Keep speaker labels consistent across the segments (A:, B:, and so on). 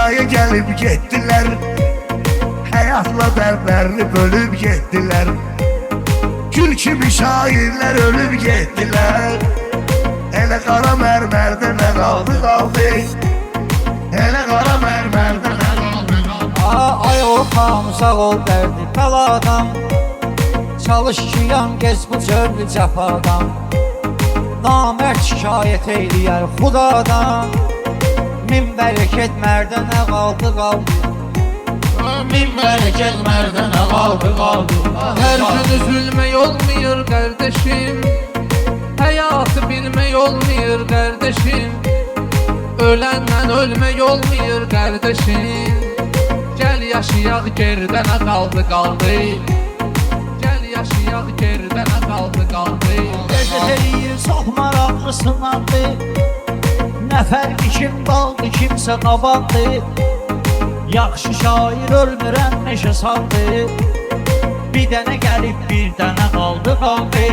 A: dünyaya gelip gittiler. Hayatla dertlerini bölüp gittiler. Gül gibi şairler ölüp gittiler. Hele kara mermerde ne kaldı kaldı. Hele kara mermerde ne kaldı kaldı.
B: Ay Orxan sağ ol derdi beladan. Çalışıyan gez bu cördü cəfadan. Namərd şikayət eyləyər xudadan. Min bərəkət mərdə nə qaldı qaldı. Min bərəkət mərdə nə qaldı qaldı.
C: Her gün üzülmek olmuyor kardeşim. Hayatı bilmek olmuyor kardeşim. Ölenden ölmek olmuyor kardeşim. Gel yaşayak gerdən qaldı qaldı. Gel yaşayak gerdən qaldı qaldı.
B: Qəzət çox maraqlı sınaqdı. Nə fərqi kim qaldı kimsə qabandı. Yaxşı şair ölmürən neşə saldı. Bir dənə gəlib bir dənə qaldı qaldı.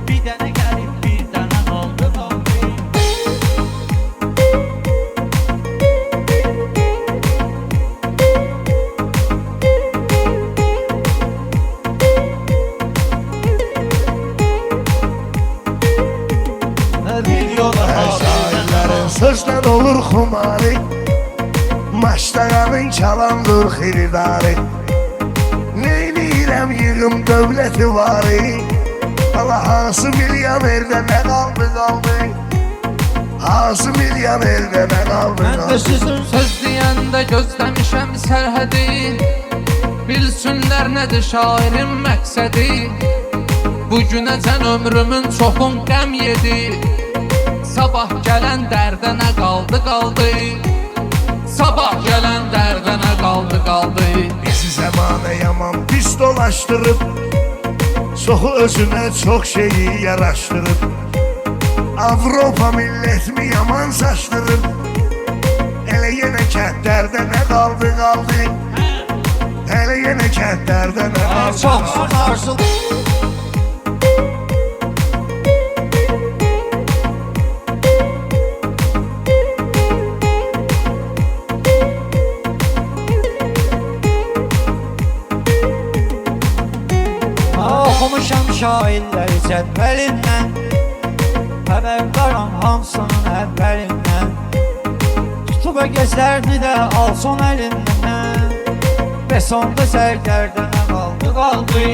B: Bir dənə gəlib bir dənə qaldı qaldı.
A: Şairlerin sözler olur xumari. Maştağanın çalandır xiridarı. Neyləyirəm yığım dövləti varı. Allah hansı milyonerde ne kaldı kaldı. Hansı milyonerde ne kaldı
B: Mən də
A: kaldı.
B: sizin
C: Söz deyəndə gözləmişəm sərhədi. Bilsinlər nədir şairin məqsədi. Bugünəcən ömrümün çoxun qəm yedi. Sabah gələn dərdə nə qaldı qaldı. Sabah gələn dərdə nə qaldı qaldı.
A: Bizi zamana yaman pis dolaştırıp çoxu özünə çox şeyi yaraşdırıb. Avropa millətimi yaman saçdırıb. Elə yenə kəndlərdə nə qaldı qaldı. Elə yenə kəndlərdə nə qaldı
B: çox
A: qaldı.
B: sunarsın. Oxumuşam şairləri cədvəlindən. Xəbərdaram hamısının əvvəlindən. Tutub əgəzlərini də alson əlindən. Bəs onda sərgərdənə qaldı qaldı.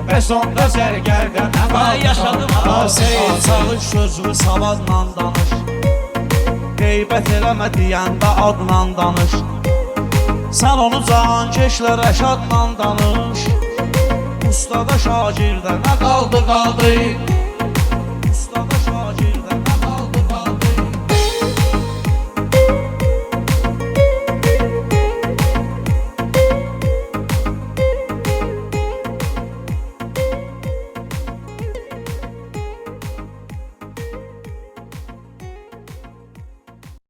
B: Bəs onda sərgərdənə qaldı qaldı.
D: Seyir çalış sözünü savadla danış. Qeybət eləmə deyəndə adla danış. Sən onu cankeşlə rəşadla danış. Ustada şagirdə nə qaldı qaldı.